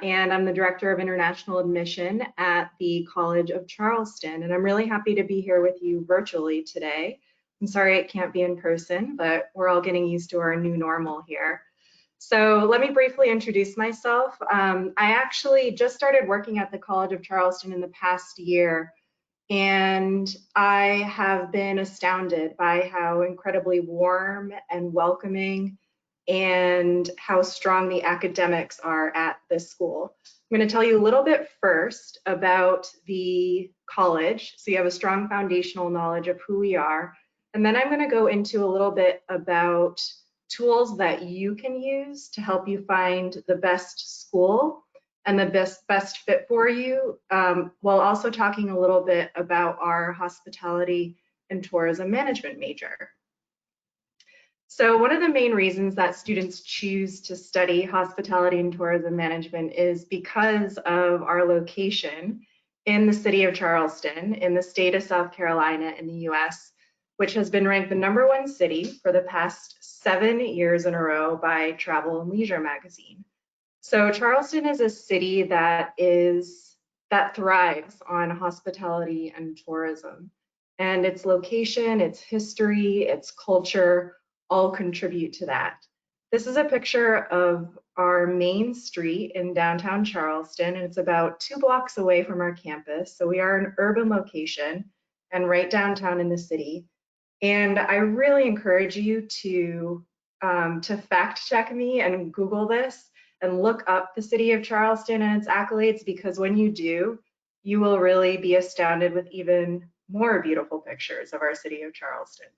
And I'm the Director of International Admission at the College of Charleston. And I'm really happy to be here with you virtually today. I'm sorry it can't be in person, but we're all getting used to our new normal here. So let me briefly introduce myself. I actually just started working at the College of Charleston in the past year, and I have been astounded by how incredibly warm and welcoming and how strong the academics are at this school. I'm going to tell you a little bit first about the college, so you have a strong foundational knowledge of who we are, and then I'm going to go into a little bit about tools that you can use to help you find the best school and the best fit for you, while also talking a little bit about our hospitality and tourism management major. So one of the main reasons that students choose to study hospitality and tourism management is because of our location in the city of Charleston, in the state of South Carolina in the US, which has been ranked the #1 city for the past 7 years in a row by Travel and Leisure magazine. So Charleston is a city that thrives on hospitality and tourism, and its location, its history, its culture all contribute to that. This is a picture of our main street in downtown Charleston, and it's about 2 blocks away from our campus. So we are an urban location and right downtown in the city. And I really encourage you to fact check me and Google this and look up the city of Charleston and its accolades, because when you do, you will really be astounded with even more beautiful pictures of our city of Charleston.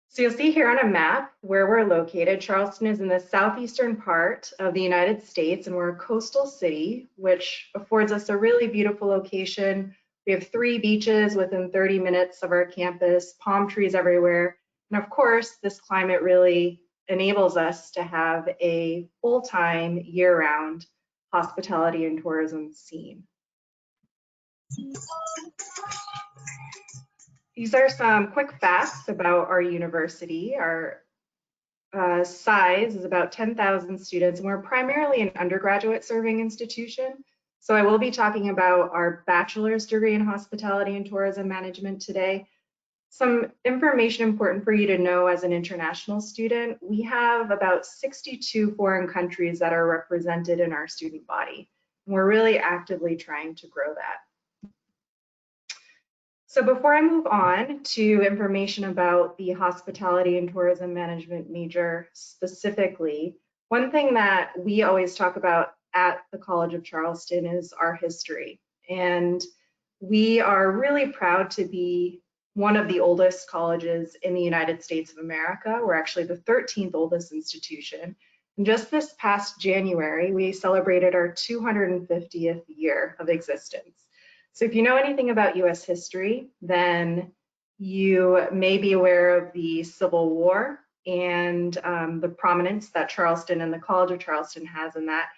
So you'll see here on a map where we're located. Charleston is in the southeastern part of the United States, and we're a coastal city, which affords us a really beautiful location. We have 3 beaches within 30 minutes of our campus, palm trees everywhere. And of course, this climate really enables us to have a full-time, year-round hospitality and tourism scene. These are some quick facts about our university. Our size is about 10,000 students, and we're primarily an undergraduate serving institution. So I will be talking about our bachelor's degree in hospitality and tourism management today. Some information important for you to know as an international student: we have about 62 foreign countries that are represented in our student body, and we're really actively trying to grow that. So before I move on to information about the hospitality and tourism management major specifically, one thing that we always talk about at the College of Charleston is our history. And we are really proud to be one of the oldest colleges in the United States of America. We're actually the 13th oldest institution. And just this past January, we celebrated our 250th year of existence. So if you know anything about US history, then you may be aware of the Civil War and the prominence that Charleston and the College of Charleston has in that,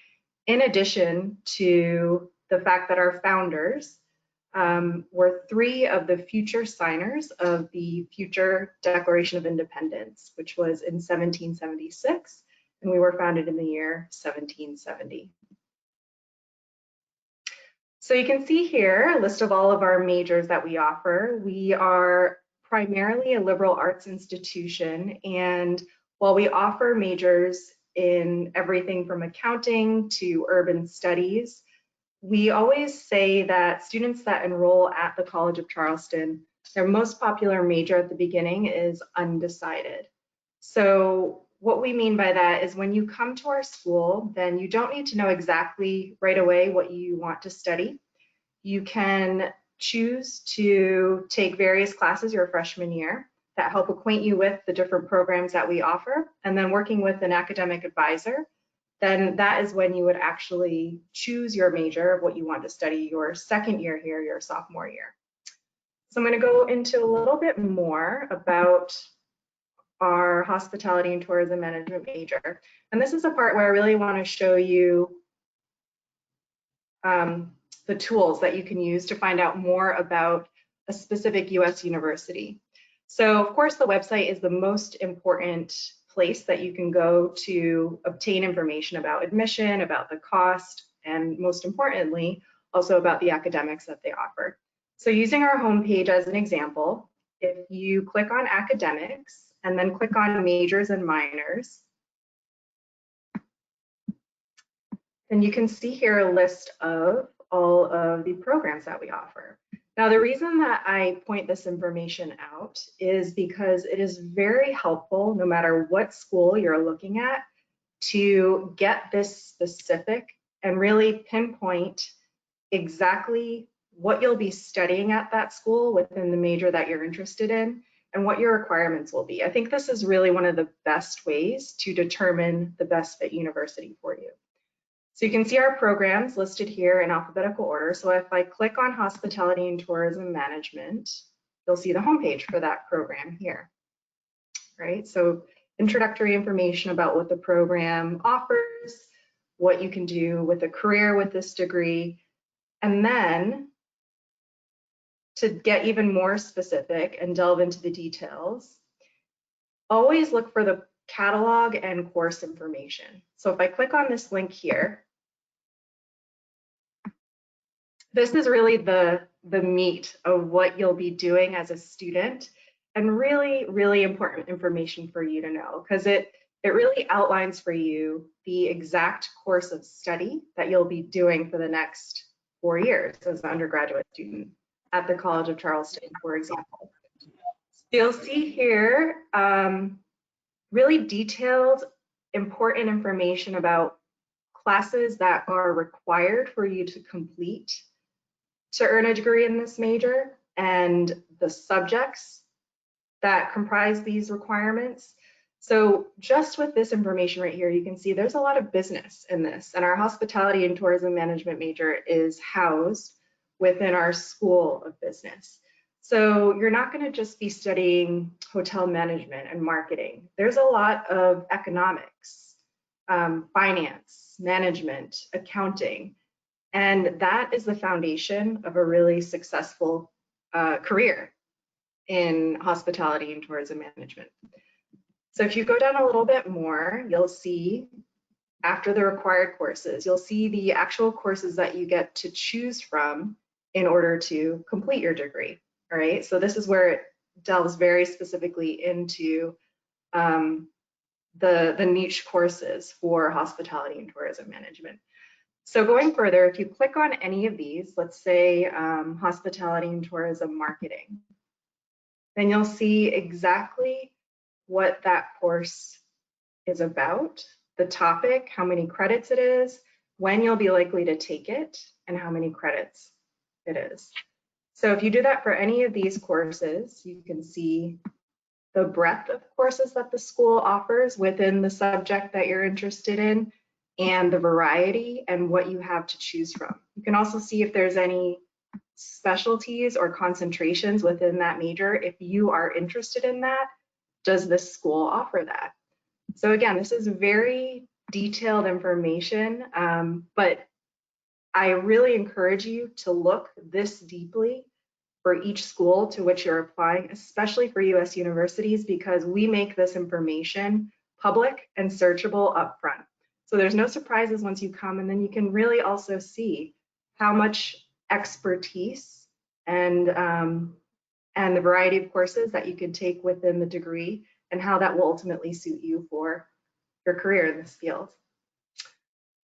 in addition to the fact that our founders were 3 of the future signers of the future Declaration of Independence, which was in 1776, and we were founded in the year 1770. So you can see here a list of all of our majors that we offer. We are primarily a liberal arts institution, and while we offer majors in everything from accounting to urban studies, we always say that students that enroll at the College of Charleston, their most popular major at the beginning is undecided. So what we mean by that is when you come to our school, then you don't need to know exactly right away what you want to study. You can choose to take various classes your freshman year that help acquaint you with the different programs that we offer, and then working with an academic advisor, then that is when you would actually choose your major of what you want to study your second year here, your sophomore year. So I'm going to go into a little bit more about our hospitality and tourism management major. And this is a part where I really want to show you the tools that you can use to find out more about a specific US university. So of course the website is the most important place that you can go to obtain information about admission, about the cost, and most importantly, also about the academics that they offer. So using our homepage as an example, if you click on academics and then click on majors and minors, then you can see here a list of all of the programs that we offer. Now, the reason that I point this information out is because it is very helpful, no matter what school you're looking at, to get this specific and really pinpoint exactly what you'll be studying at that school within the major that you're interested in and what your requirements will be. I think this is really one of the best ways to determine the best fit university for you. So you can see our programs listed here in alphabetical order. So if I click on Hospitality and Tourism Management, you'll see the homepage for that program here, right? So introductory information about what the program offers, what you can do with a career with this degree, and then to get even more specific and delve into the details, always look for the catalog and course information. So if I click on this link here, this is really the meat of what you'll be doing as a student, and really, really important information for you to know, because it really outlines for you the exact course of study that you'll be doing for the next 4 years as an undergraduate student at the College of Charleston, for example. You'll see here really detailed, important information about classes that are required for you to complete to earn a degree in this major, and the subjects that comprise these requirements. So just with this information right here, you can see there's a lot of business in this, and our hospitality and tourism management major is housed within our School of Business. So you're not going to just be studying hotel management and marketing. There's a lot of economics, finance, management, accounting, and that is the foundation of a really successful career in hospitality and tourism management. So if you go down a little bit more, you'll see after the required courses, you'll see the actual courses that you get to choose from in order to complete your degree. All right, so this is where it delves very specifically into the niche courses for hospitality and tourism management. So going further, if you click on any of these, let's say hospitality and tourism marketing, then you'll see exactly what that course is about, the topic, how many credits it is, when you'll be likely to take it, and how many credits it is. So if you do that for any of these courses, you can see the breadth of courses that the school offers within the subject that you're interested in, and the variety and what you have to choose from. You can also see if there's any specialties or concentrations within that major. If you are interested in that, does this school offer that? So again, this is very detailed information, but I really encourage you to look this deeply for each school to which you're applying, especially for US universities, because we make this information public and searchable upfront. So there's no surprises once you come, and then you can really also see how much expertise and the variety of courses that you can take within the degree, and how that will ultimately suit you for your career in this field.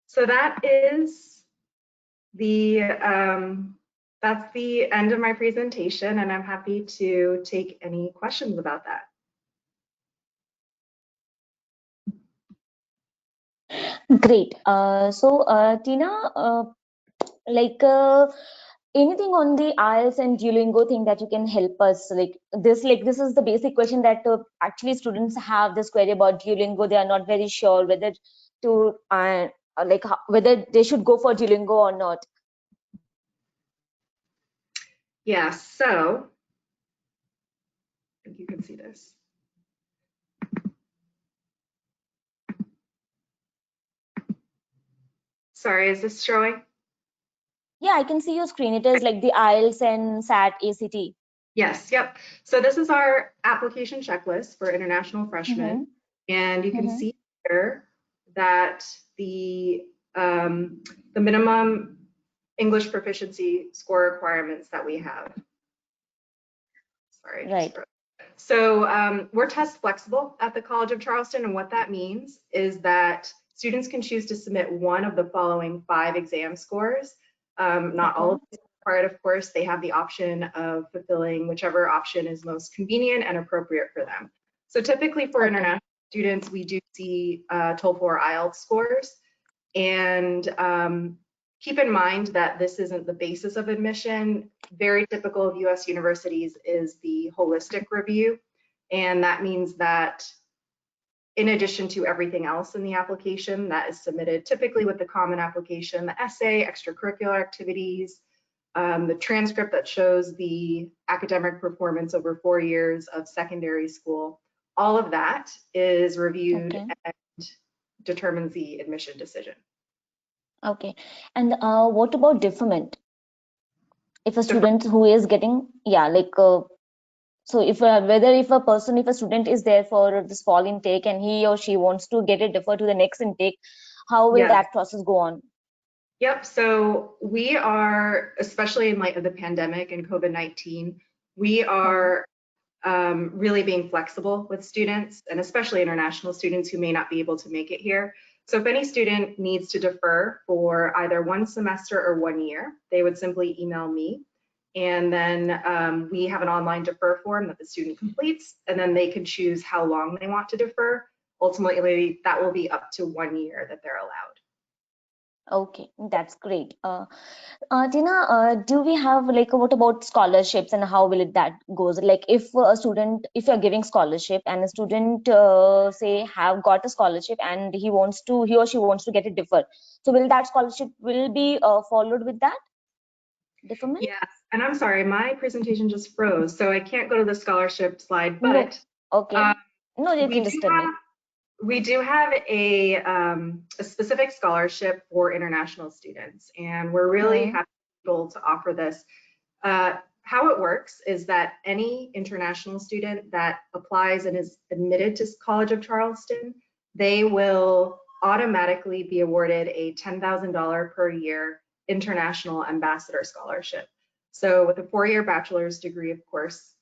So that is that's the end of my presentation, and I'm happy to take any questions about that. Great. Tina, anything on the IELTS and Duolingo thing that you can help us? This is the basic question that actually students have this query about Duolingo. They are not very sure whether to whether they should go for Duolingo or not. Yeah, so I think you can see this. Sorry, is this showing? Yeah, I can see your screen. It is like the IELTS and SAT ACT. Yes, yep. So this is our application checklist for international freshmen. And you can Mm-hmm. see here that the minimum English proficiency score requirements that we have. Sorry, just Right. so we're test flexible at the College of Charleston, and what that means is that students can choose to submit one of the following 5 exam scores. Not all Okay. of these are required, of course. They have the option of fulfilling whichever option is most convenient and appropriate for them. So typically for Okay. international students, we do see TOEFL or IELTS scores. And keep in mind that this isn't the basis of admission. Very typical of US universities is the holistic review. And that means that in addition to everything else in the application that is submitted, typically with the common application, the essay, extracurricular activities, the transcript that shows the academic performance over 4 years of secondary school, all of that is reviewed Okay. and determines the admission decision. Okay. And what about deferment? If a Defer- student who is getting, yeah, like, so if whether if a person, if a student is there for this fall intake and he or she wants to get it deferred to the next intake, how will Yeah. that process go on? Yep. So we are, especially in light of the pandemic and COVID-19, we Hmm. are really being flexible with students, and especially international students who may not be able to make it here. So if any student needs to defer for either 1 semester or 1 year, they would simply email me. And then we have an online defer form that the student completes, and then they can choose how long they want to defer. Ultimately, that will be up to 1 year that they're allowed. Okay, that's great. Tina, do we have like what about scholarships and how will it that goes? Like if a student, if you're giving scholarship and a student say have got a scholarship and he or she wants to get it deferred, so will that scholarship will be followed with that deferment? Yes, and I'm sorry, my presentation just froze, so I can't go to the scholarship slide, No. but Okay. uh, No, you we can do just tell me. have a specific scholarship for international students, and we're really Hmm. happy to be able to offer this. How it works is that any international student that applies and is admitted to College of Charleston, they will automatically be awarded a $10,000 per year international ambassador scholarship. So with a 4-year bachelor's degree, of course,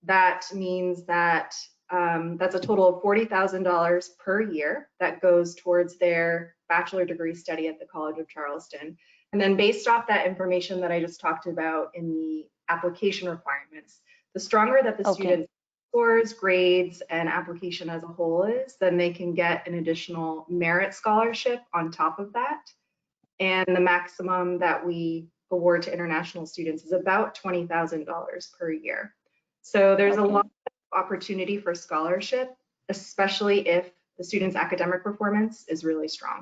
that means that that's a total of $40,000 per year that goes towards their bachelor degree study at the College of Charleston. And then based off that information that I just talked about in the application requirements, the stronger that the Okay. student's scores, grades, and application as a whole is, then they can get an additional merit scholarship on top of that. And the maximum that we award to international students is about $20,000 per year. So there's a Okay. lot of opportunity for scholarship, especially if the student's academic performance is really strong.